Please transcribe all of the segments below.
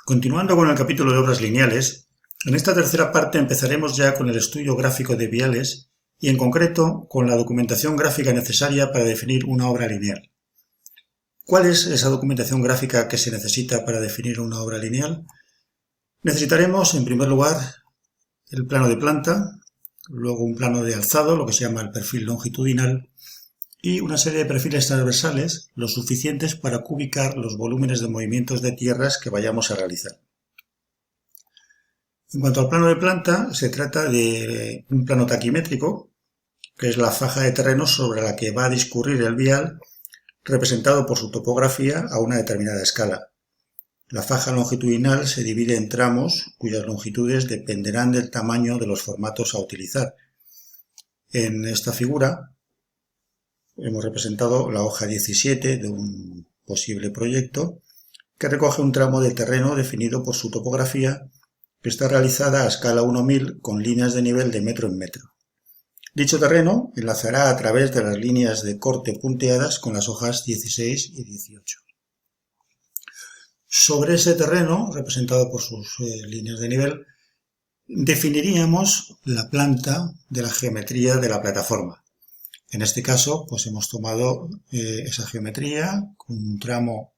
Continuando con el capítulo de obras lineales, en esta tercera parte empezaremos ya con el estudio gráfico de viales y en concreto con la documentación gráfica necesaria para definir una obra lineal. ¿Cuál es esa documentación gráfica que se necesita para definir una obra lineal? Necesitaremos, en primer lugar, el plano de planta, luego un plano de alzado, lo que se llama el perfil longitudinal, y una serie de perfiles transversales lo suficientes para cubicar los volúmenes de movimientos de tierras que vayamos a realizar. En cuanto al plano de planta, se trata de un plano taquimétrico, que es la faja de terreno sobre la que va a discurrir el vial, representado por su topografía a una determinada escala. La faja longitudinal se divide en tramos cuyas longitudes dependerán del tamaño de los formatos a utilizar. En esta figura hemos representado la hoja 17 de un posible proyecto que recoge un tramo de terreno definido por su topografía que está realizada a escala 1.1000 con líneas de nivel de metro en metro. Dicho terreno enlazará a través de las líneas de corte punteadas con las hojas 16 y 18. Sobre ese terreno, representado por sus líneas de nivel, definiríamos la planta de la geometría de la plataforma. En este caso, pues hemos tomado esa geometría con un tramo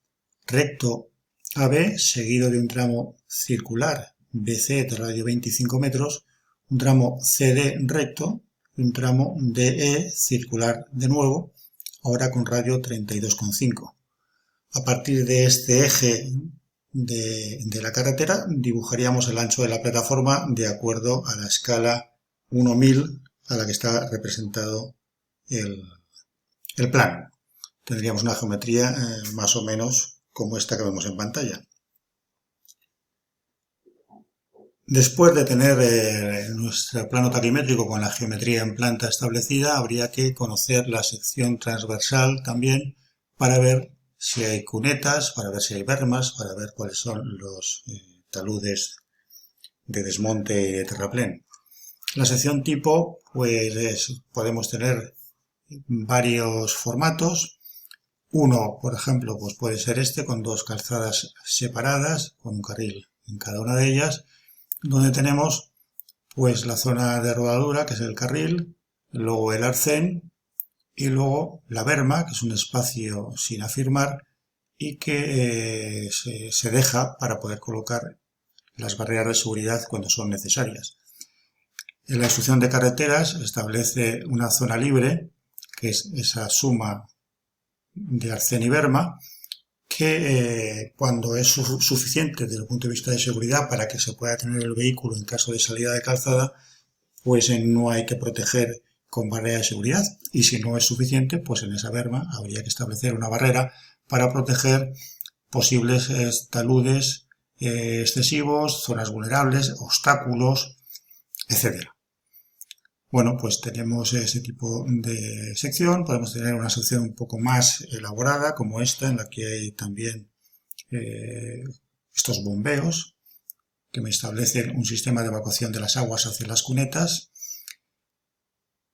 recto AB seguido de un tramo circular BC de radio 25 metros, un tramo CD recto y un tramo DE circular de nuevo, ahora con radio 32,5. A partir de este eje de la carretera dibujaríamos el ancho de la plataforma de acuerdo a la escala 1.1000 a la que está representado el plano. Tendríamos una geometría más o menos como esta que vemos en pantalla. Después de tener nuestro plano taquimétrico con la geometría en planta establecida, habría que conocer la sección transversal también para ver si hay cunetas, para ver si hay bermas, para ver cuáles son los taludes de desmonte y de terraplén. La sección tipo, pues podemos tener varios formatos. Uno, por ejemplo, pues puede ser este con dos calzadas separadas, con un carril en cada una de ellas, donde tenemos pues la zona de rodadura, que es el carril, luego el arcén y luego la berma, que es un espacio sin afirmar y que se deja para poder colocar las barreras de seguridad cuando son necesarias. En la instrucción de carreteras establece una zona libre, que es esa suma de arcén y berma, que cuando es suficiente desde el punto de vista de seguridad para que se pueda tener el vehículo en caso de salida de calzada, pues no hay que proteger con barrera de seguridad, y si no es suficiente, pues en esa berma habría que establecer una barrera para proteger posibles taludes excesivos, zonas vulnerables, obstáculos, etc. Bueno, pues tenemos ese tipo de sección. Podemos tener una sección un poco más elaborada, como esta, en la que hay también estos bombeos que me establecen un sistema de evacuación de las aguas hacia las cunetas.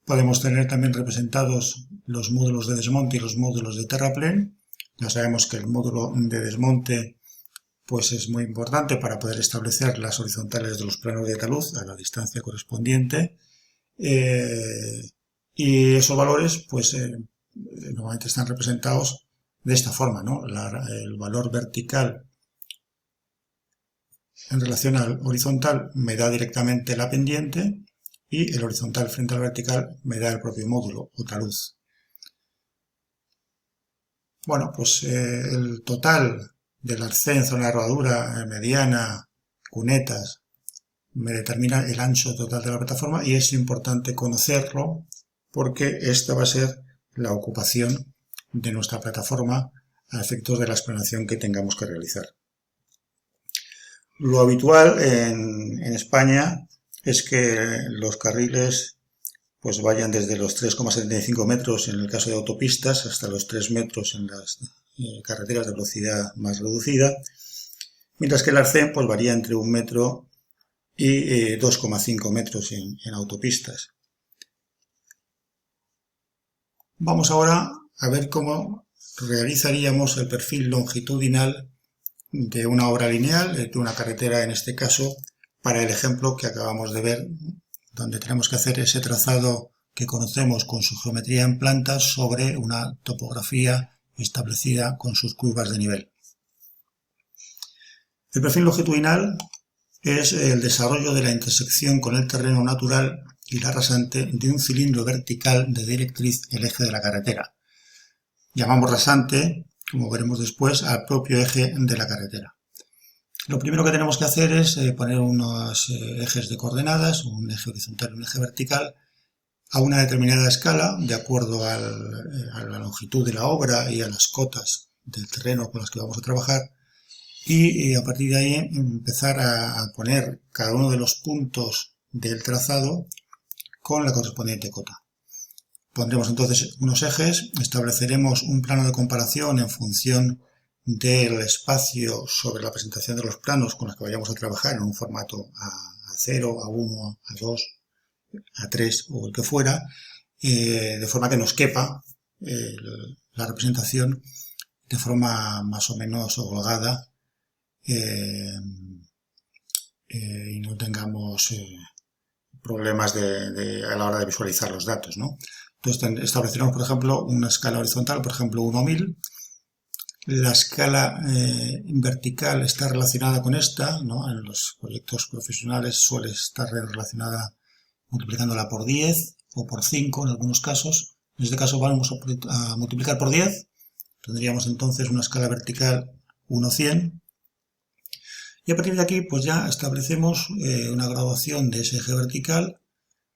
Podemos tener también representados los módulos de desmonte y los módulos de terraplén. Ya sabemos que el módulo de desmonte pues es muy importante para poder establecer las horizontales de los planos de talud a la distancia correspondiente. Y esos valores pues normalmente están representados de esta forma, ¿no? El valor vertical en relación al horizontal me da directamente la pendiente y el horizontal frente al vertical me da el propio módulo o talud. Bueno, pues el total del arcén, zona de rodadura, mediana, cunetas, me determina el ancho total de la plataforma y es importante conocerlo porque esta va a ser la ocupación de nuestra plataforma a efectos de la explanación que tengamos que realizar. Lo habitual en España es que los carriles pues vayan desde los 3,75 metros en el caso de autopistas hasta los 3 metros en las carreteras de velocidad más reducida, mientras que el arcén pues varía entre 1 metro y 2,5 metros en autopistas. Vamos ahora a ver cómo realizaríamos el perfil longitudinal de una obra lineal, de una carretera en este caso, para el ejemplo que acabamos de ver, donde tenemos que hacer ese trazado que conocemos con su geometría en planta sobre una topografía establecida con sus curvas de nivel. El perfil longitudinal es el desarrollo de la intersección con el terreno natural y la rasante de un cilindro vertical de directriz el eje de la carretera. Llamamos rasante, como veremos después, al propio eje de la carretera. Lo primero que tenemos que hacer es poner unos ejes de coordenadas, un eje horizontal y un eje vertical, a una determinada escala, de acuerdo a la longitud de la obra y a las cotas del terreno con las que vamos a trabajar, y a partir de ahí empezar a poner cada uno de los puntos del trazado con la correspondiente cota. Pondremos entonces unos ejes, estableceremos un plano de comparación en función del espacio sobre la presentación de los planos con los que vayamos a trabajar en un formato A0, A1, A2, A3 o el que fuera, de forma que nos quepa la representación de forma más o menos holgada y no tengamos problemas a la hora de visualizar los datos, ¿no? Entonces estableceremos, por ejemplo, una escala horizontal, por ejemplo 1.1000. La escala vertical está relacionada con esta, ¿no? En los proyectos profesionales suele estar relacionada multiplicándola por 10 o por 5 en algunos casos. En este caso vamos a multiplicar por 10. Tendríamos entonces una escala vertical 1.100. Y a partir de aquí pues ya establecemos una graduación de ese eje vertical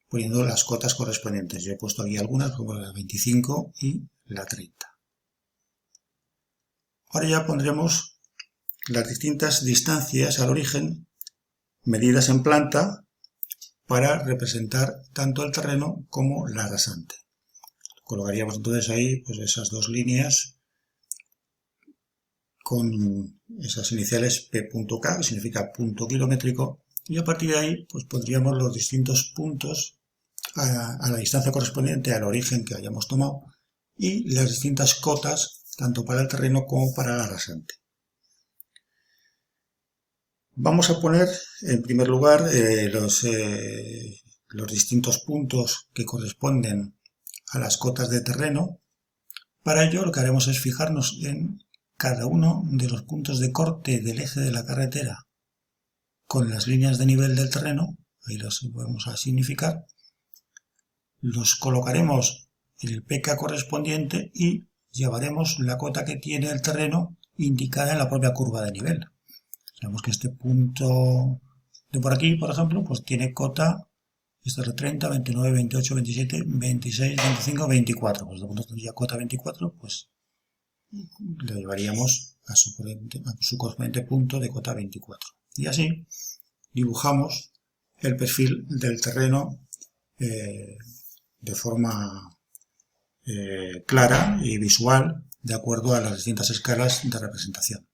poniendo las cotas correspondientes. Yo he puesto aquí algunas como la 25 y la 30. Ahora ya pondremos las distintas distancias al origen medidas en planta para representar tanto el terreno como la rasante. Colocaríamos entonces ahí pues esas dos líneas con esas iniciales P.K, que significa punto kilométrico, y a partir de ahí pues pondríamos los distintos puntos a la distancia correspondiente al origen que hayamos tomado y las distintas cotas tanto para el terreno como para la rasante. Vamos a poner en primer lugar los distintos puntos que corresponden a las cotas de terreno. Para ello lo que haremos es fijarnos en cada uno de los puntos de corte del eje de la carretera con las líneas de nivel del terreno, ahí los vamos a significar, los colocaremos en el PK correspondiente y llevaremos la cota que tiene el terreno indicada en la propia curva de nivel. Sabemos que este punto de por aquí, por ejemplo, pues tiene cota, este es 30, 29, 28, 27, 26, 25, 24. Pues de punto tendría cota 24, pues le llevaríamos a su correspondiente punto de cota 24. Y así dibujamos el perfil del terreno de forma clara y visual de acuerdo a las distintas escalas de representación.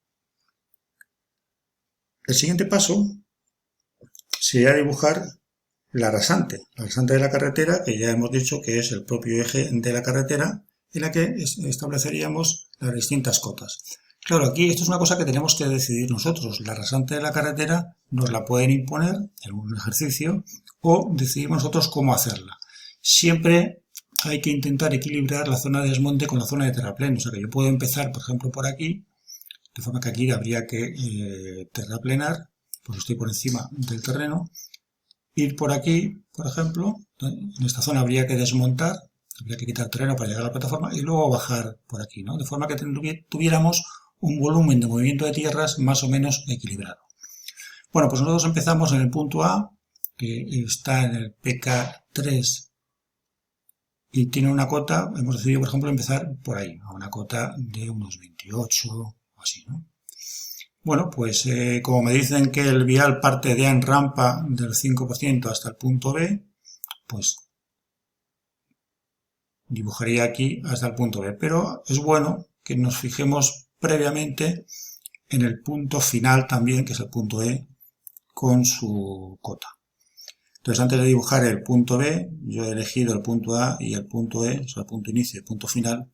El siguiente paso sería dibujar la rasante de la carretera, que ya hemos dicho que es el propio eje de la carretera, en la que estableceríamos las distintas cotas. Claro, aquí esto es una cosa que tenemos que decidir nosotros. La rasante de la carretera nos la pueden imponer en un ejercicio o decidimos nosotros cómo hacerla. Siempre hay que intentar equilibrar la zona de desmonte con la zona de terraplén. O sea que yo puedo empezar, por ejemplo, por aquí, de forma que aquí habría que terraplenar, pues estoy por encima del terreno. Ir por aquí, por ejemplo, en esta zona habría que desmontar, habría que quitar terreno para llegar a la plataforma y luego bajar por aquí, ¿no? De forma que tuviéramos un volumen de movimiento de tierras más o menos equilibrado. Bueno, pues nosotros empezamos en el punto A, que está en el PK3 y tiene una cota, hemos decidido, por ejemplo, empezar por ahí, a una cota de unos 28 o así, ¿no? Bueno, pues como me dicen que el vial parte de en rampa del 5% hasta el punto B, pues dibujaría aquí hasta el punto B. Pero es bueno que nos fijemos previamente en el punto final también, que es el punto E, con su cota. Entonces, antes de dibujar el punto B, yo he elegido el punto A y el punto E, o sea, el punto inicio y el punto final,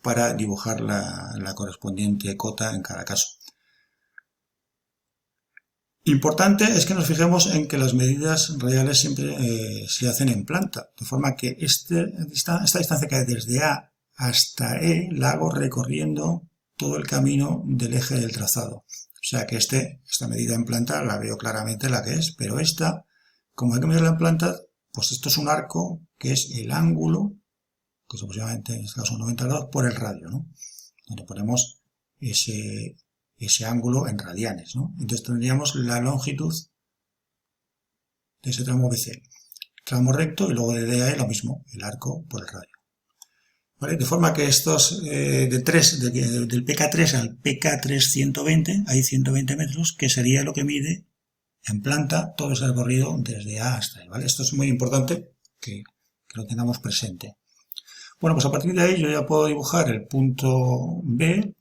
para dibujar la correspondiente cota en cada caso. Importante es que nos fijemos en que las medidas reales siempre se hacen en planta, de forma que esta distancia que hay desde A hasta E la hago recorriendo todo el camino del eje del trazado. O sea que esta medida en planta la veo claramente la que es, pero esta, como hay que medirla en planta, pues esto es un arco que es el ángulo, que es aproximadamente en este caso 90 grados, por el radio, ¿no? Donde ponemos ese ángulo en radianes, ¿no? Entonces tendríamos la longitud de ese tramo BC, tramo recto, y luego de D a E lo mismo, el arco por el radio. ¿Vale? De forma que estos del PK3 al PK3 120, hay 120 metros, que sería lo que mide en planta todo ese recorrido desde A hasta E, ¿vale? Esto es muy importante que lo tengamos presente. Bueno, pues a partir de ahí yo ya puedo dibujar el punto B,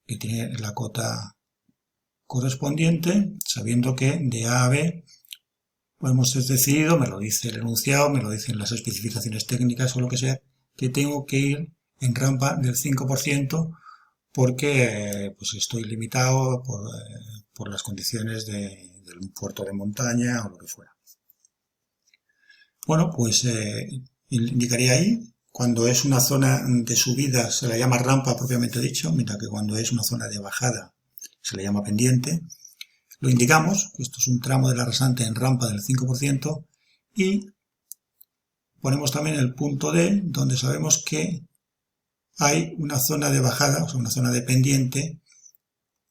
que tiene la cota correspondiente, sabiendo que de A a B pues hemos decidido, me lo dice el enunciado, me lo dicen las especificaciones técnicas o lo que sea, que tengo que ir en rampa del 5% porque pues estoy limitado por las condiciones del puerto de montaña o lo que fuera. Bueno, pues indicaría ahí. Cuando es una zona de subida se la llama rampa propiamente dicho, mientras que cuando es una zona de bajada se le llama pendiente. Lo indicamos, que esto es un tramo de la rasante en rampa del 5%, y ponemos también el punto D, donde sabemos que hay una zona de bajada, o sea, una zona de pendiente,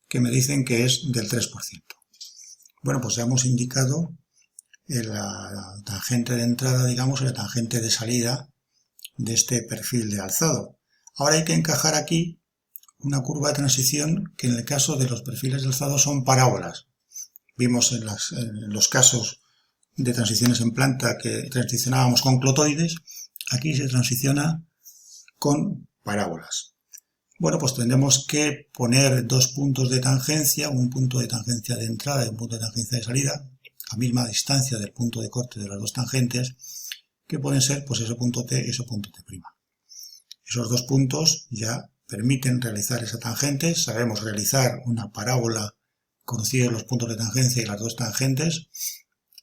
que me dicen que es del 3%. Bueno, pues ya hemos indicado la tangente de entrada, digamos, y la tangente de salida de este perfil de alzado. Ahora hay que encajar aquí una curva de transición que en el caso de los perfiles de alzado son parábolas. Vimos en los casos de transiciones en planta que transicionábamos con clotoides, aquí se transiciona con parábolas. Bueno, pues tendremos que poner dos puntos de tangencia, un punto de tangencia de entrada y un punto de tangencia de salida, a misma distancia del punto de corte de las dos tangentes, que pueden ser pues ese punto T y ese punto T'. Esos dos puntos ya permiten realizar esa tangente. Sabemos realizar una parábola conocidos los puntos de tangencia y las dos tangentes.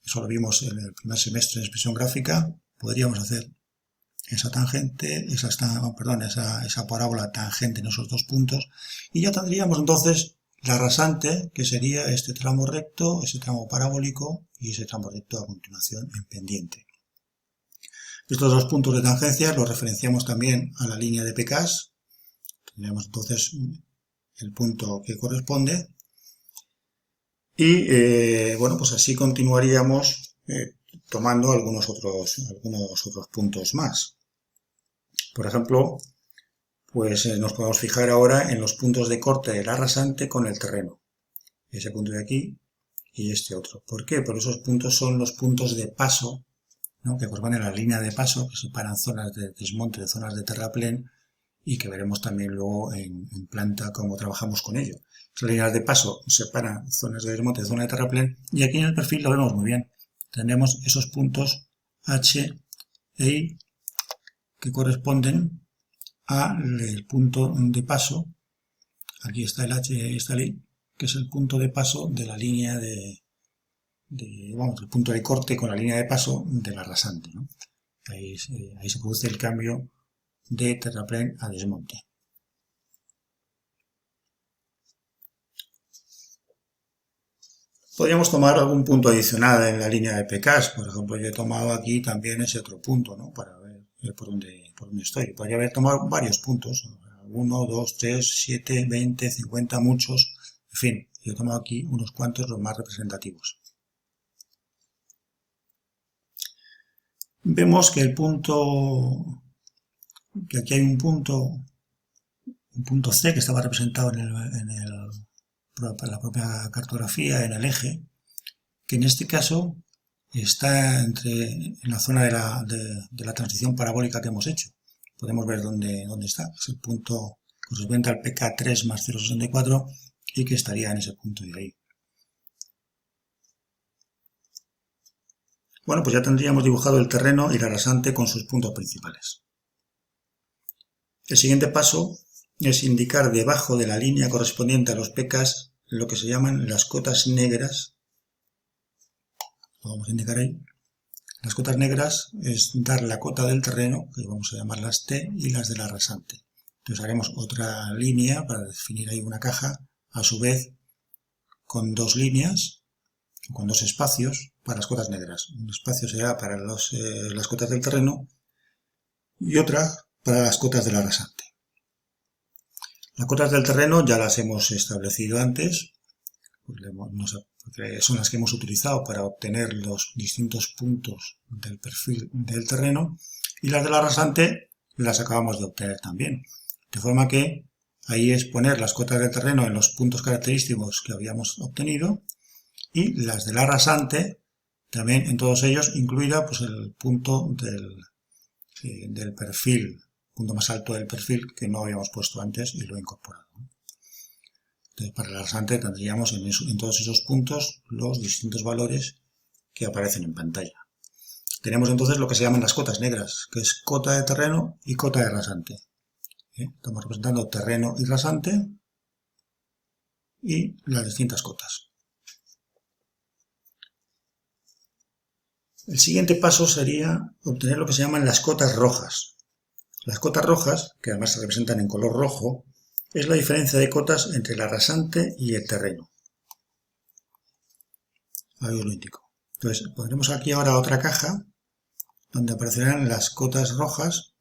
Eso lo vimos en el primer semestre en expresión gráfica. Podríamos hacer esa tangente, esa parábola tangente en esos dos puntos. Y ya tendríamos entonces la rasante, que sería este tramo recto, ese tramo parabólico y ese tramo recto a continuación en pendiente. Estos dos puntos de tangencia los referenciamos también a la línea de PKs. Tendríamos entonces el punto que corresponde. Y bueno, pues así continuaríamos tomando algunos otros puntos más. Por ejemplo, pues nos podemos fijar ahora en los puntos de corte de la rasante con el terreno. Ese punto de aquí y este otro. ¿Por qué? Porque esos puntos son los puntos de paso, ¿no?, que corresponden a la línea de paso, que separan zonas de desmonte de zonas de terraplén, y que veremos también luego en planta cómo trabajamos con ello. Las líneas de paso separan zonas de desmonte de zonas de terraplén, y aquí en el perfil lo vemos muy bien. Tenemos esos puntos H e I que corresponden al punto de paso. Aquí está el H y ahí está el I, que es el punto de paso de la línea el punto de corte con la línea de paso de la rasante, ¿no? Ahí se produce el cambio de terraplén a desmonte. Podríamos tomar algún punto adicional en la línea de PKs. Por ejemplo, yo he tomado aquí también ese otro punto, ¿no?, para ver por dónde estoy. Podría haber tomado varios puntos, 1, 2, 3, 7, 20, 50, muchos. En fin, yo he tomado aquí unos cuantos, los más representativos. Vemos que aquí hay un punto C que estaba representado en la propia cartografía, en el eje, que en este caso está en la zona de la transición parabólica que hemos hecho. Podemos ver dónde está. Es el punto correspondiente al PK3 más 0,64 y que estaría en ese punto de ahí. Bueno, pues ya tendríamos dibujado el terreno y la rasante con sus puntos principales. El siguiente paso es indicar debajo de la línea correspondiente a los PKs lo que se llaman las cotas negras lo vamos a indicar ahí. Las cotas negras es dar la cota del terreno, que vamos a llamarlas T, y las de la rasante. Entonces haremos otra línea para definir ahí una caja, a su vez con dos líneas, con dos espacios para las cotas negras. Un espacio será para las cotas del terreno y otra para las cotas de la rasante. Las cotas del terreno ya las hemos establecido antes, porque son las que hemos utilizado para obtener los distintos puntos del perfil del terreno, y las de la rasante las acabamos de obtener también. De forma que ahí es poner las cotas del terreno en los puntos característicos que habíamos obtenido, y las de la rasante también en todos ellos, incluida pues el punto del perfil, punto más alto del perfil que no habíamos puesto antes y lo he incorporado. Entonces, para la rasante tendríamos en todos esos puntos los distintos valores que aparecen en pantalla. Tenemos entonces lo que se llaman las cotas negras, que es cota de terreno y cota de rasante. Estamos representando terreno y rasante y las distintas cotas. El siguiente paso sería obtener lo que se llaman las cotas rojas. Las cotas rojas, que además se representan en color rojo, es la diferencia de cotas entre la rasante y el terreno. Ahí os lo indico. Entonces, pondremos aquí ahora otra caja donde aparecerán las cotas rojas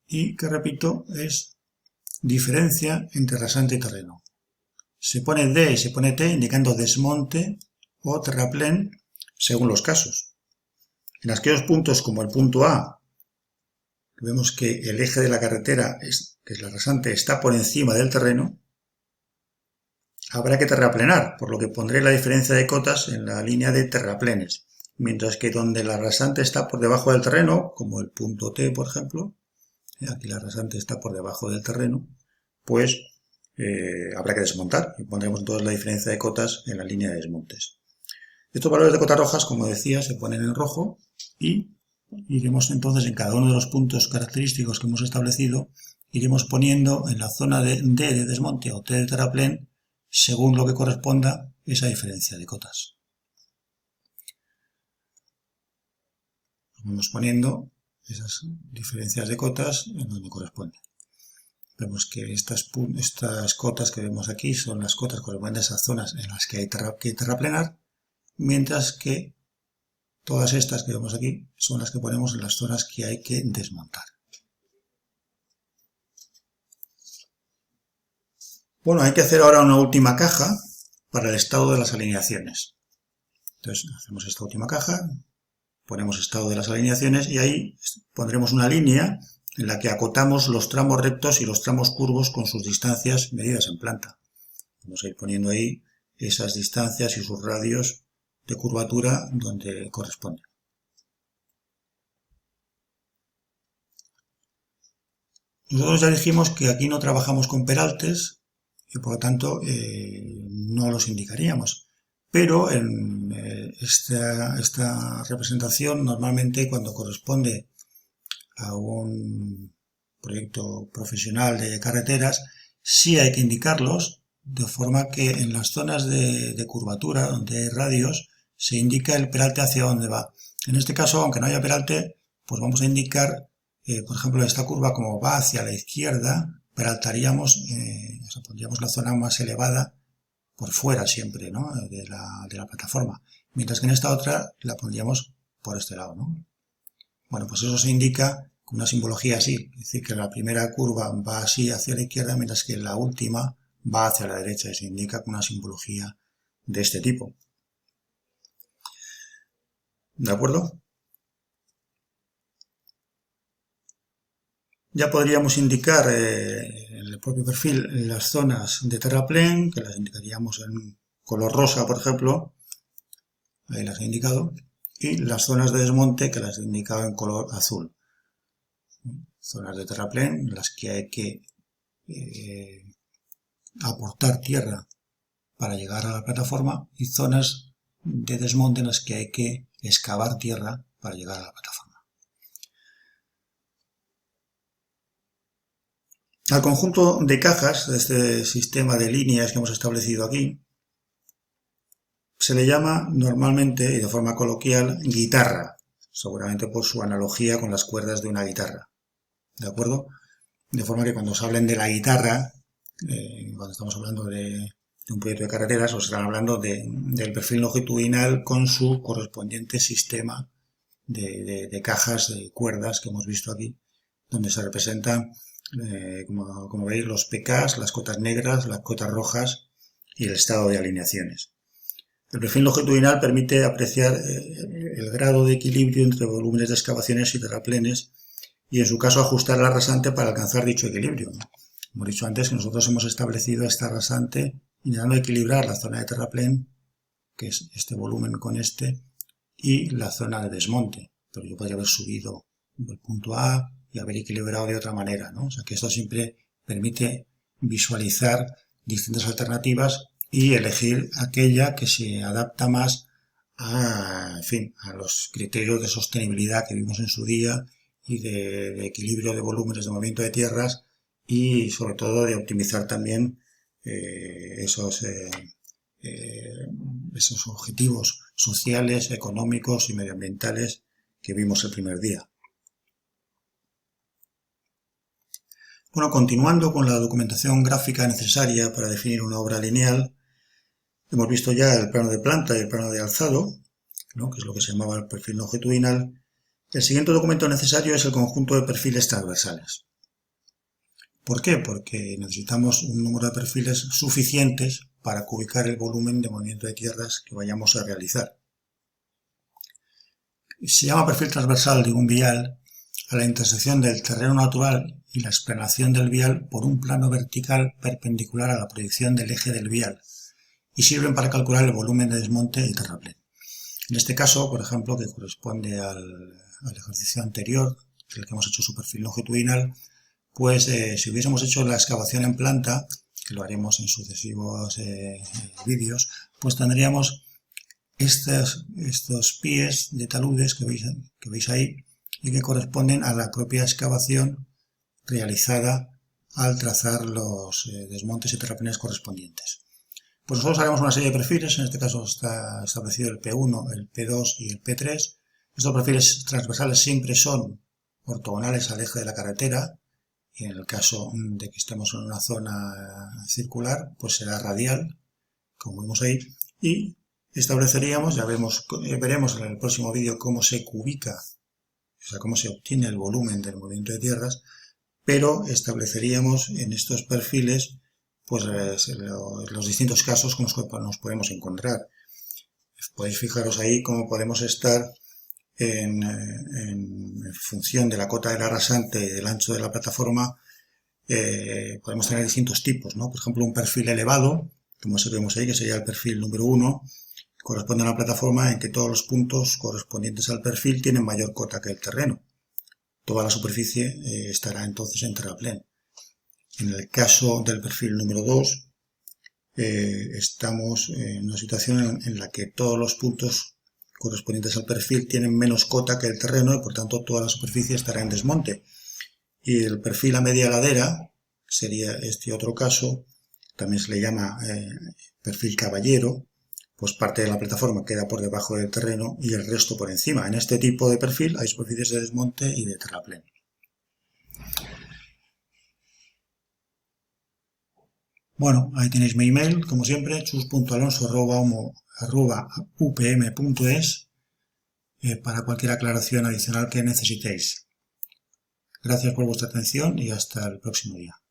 y que, repito, es diferencia entre rasante y terreno. Se pone D y se pone T indicando desmonte o terraplén según los casos. En aquellos puntos como el punto A, vemos que el eje de la carretera, que es la rasante, está por encima del terreno, habrá que terraplenar, por lo que pondré la diferencia de cotas en la línea de terraplenes, mientras que donde la rasante está por debajo del terreno, como el punto T, por ejemplo, aquí la rasante está por debajo del terreno, pues habrá que desmontar y pondremos entonces la diferencia de cotas en la línea de desmontes. Estos valores de cotas rojas, como decía, se ponen en rojo y iremos entonces en cada uno de los puntos característicos que hemos establecido, iremos poniendo en la zona de D de desmonte o T de terraplén, según lo que corresponda, esa diferencia de cotas. Vamos poniendo esas diferencias de cotas en donde corresponden. Vemos que estas cotas que vemos aquí son las cotas correspondientes a zonas en las que hay que terraplenar, mientras que todas estas que vemos aquí son las que ponemos en las zonas que hay que desmontar. Bueno, hay que hacer ahora una última caja para el estado de las alineaciones. Entonces, hacemos esta última caja, ponemos estado de las alineaciones y ahí pondremos una línea en la que acotamos los tramos rectos y los tramos curvos con sus distancias medidas en planta. Vamos a ir poniendo ahí esas distancias y sus radios de curvatura donde corresponde. Nosotros ya dijimos que aquí no trabajamos con peraltes y por lo tanto no los indicaríamos. Pero en esta representación normalmente cuando corresponde a un proyecto profesional de carreteras sí hay que indicarlos, de forma que en las zonas de curvatura donde hay radios se indica el peralte hacia dónde va. En este caso, aunque no haya peralte, pues vamos a indicar, por ejemplo, esta curva como va hacia la izquierda, peraltaríamos, pondríamos la zona más elevada por fuera siempre, ¿no?, de la plataforma, mientras que en esta otra la pondríamos por este lado, ¿no? Bueno, pues eso se indica con una simbología así, es decir, que la primera curva va así hacia la izquierda, mientras que la última va hacia la derecha, y se indica con una simbología de este tipo. ¿De acuerdo? Ya podríamos indicar en el propio perfil las zonas de terraplén, que las indicaríamos en color rosa, por ejemplo, ahí las he indicado, y las zonas de desmonte que las he indicado en color azul. Zonas de terraplén en las que hay que aportar tierra para llegar a la plataforma y zonas de desmonte en las que hay que excavar tierra para llegar a la plataforma. Al conjunto de cajas de este sistema de líneas que hemos establecido aquí Se le llama normalmente y de forma coloquial guitarra, seguramente por su analogía con las cuerdas de una guitarra, ¿de acuerdo? De forma que cuando os hablen de la guitarra, cuando estamos hablando de un proyecto de carreteras, os están hablando del perfil longitudinal con su correspondiente sistema de cajas de cuerdas que hemos visto aquí, donde se representan, como veis, los PKs, las cotas negras, las cotas rojas y el estado de alineaciones. El perfil longitudinal permite apreciar el grado de equilibrio entre volúmenes de excavaciones y terraplenes y, en su caso, ajustar la rasante para alcanzar dicho equilibrio. Hemos dicho antes que nosotros hemos establecido esta rasante intentando equilibrar la zona de terraplén, que es este volumen con este, y la zona de desmonte. Pero yo podría haber subido del punto A y haber equilibrado de otra manera, ¿no? O sea que esto siempre permite visualizar distintas alternativas y elegir aquella que se adapta más a los criterios de sostenibilidad que vimos en su día y de equilibrio de volúmenes de movimiento de tierras y sobre todo de optimizar también esos objetivos sociales, económicos y medioambientales que vimos el primer día. Bueno, continuando con la documentación gráfica necesaria para definir una obra lineal, hemos visto ya el plano de planta y el plano de alzado, ¿no?, que es lo que se llamaba el perfil longitudinal. El siguiente documento necesario es el conjunto de perfiles transversales. ¿Por qué? Porque necesitamos un número de perfiles suficientes para ubicar el volumen de movimiento de tierras que vayamos a realizar. Se llama perfil transversal de un vial a la intersección del terreno natural y la explanación del vial por un plano vertical perpendicular a la proyección del eje del vial y sirven para calcular el volumen de desmonte y terraplén. En este caso, por ejemplo, que corresponde al ejercicio anterior, el que hemos hecho su perfil longitudinal, pues si hubiésemos hecho la excavación en planta, que lo haremos en sucesivos vídeos, pues tendríamos estos pies de taludes que veis ahí y que corresponden a la propia excavación realizada al trazar los desmontes y terraplenes correspondientes. Pues nosotros haremos una serie de perfiles, en este caso está establecido el P1, el P2 y el P3. Estos perfiles transversales siempre son ortogonales al eje de la carretera y en el caso de que estemos en una zona circular, pues será radial, como vemos ahí, y estableceríamos, veremos en el próximo vídeo cómo se cubica, o sea, cómo se obtiene el volumen del movimiento de tierras, pero estableceríamos en estos perfiles pues los distintos casos con los que nos podemos encontrar. Podéis fijaros ahí cómo podemos estar en función de la cota de la rasante y del ancho de la plataforma. Podemos tener distintos tipos, ¿no? Por ejemplo, un perfil elevado, como ese que vemos ahí, que sería el perfil número 1, corresponde a una plataforma en que todos los puntos correspondientes al perfil tienen mayor cota que el terreno. Toda la superficie estará entonces en terraplén. En el caso del perfil número 2, estamos en una situación en la que todos los puntos correspondientes al perfil tienen menos cota que el terreno y por tanto toda la superficie estará en desmonte. Y el perfil a media ladera sería este otro caso, también se le llama perfil caballero, pues parte de la plataforma queda por debajo del terreno y el resto por encima. En este tipo de perfil hay superficies de desmonte y de terraplén. Bueno, ahí tenéis mi email, como siempre, chus.alonso@upm.es para cualquier aclaración adicional que necesitéis. Gracias por vuestra atención y hasta el próximo día.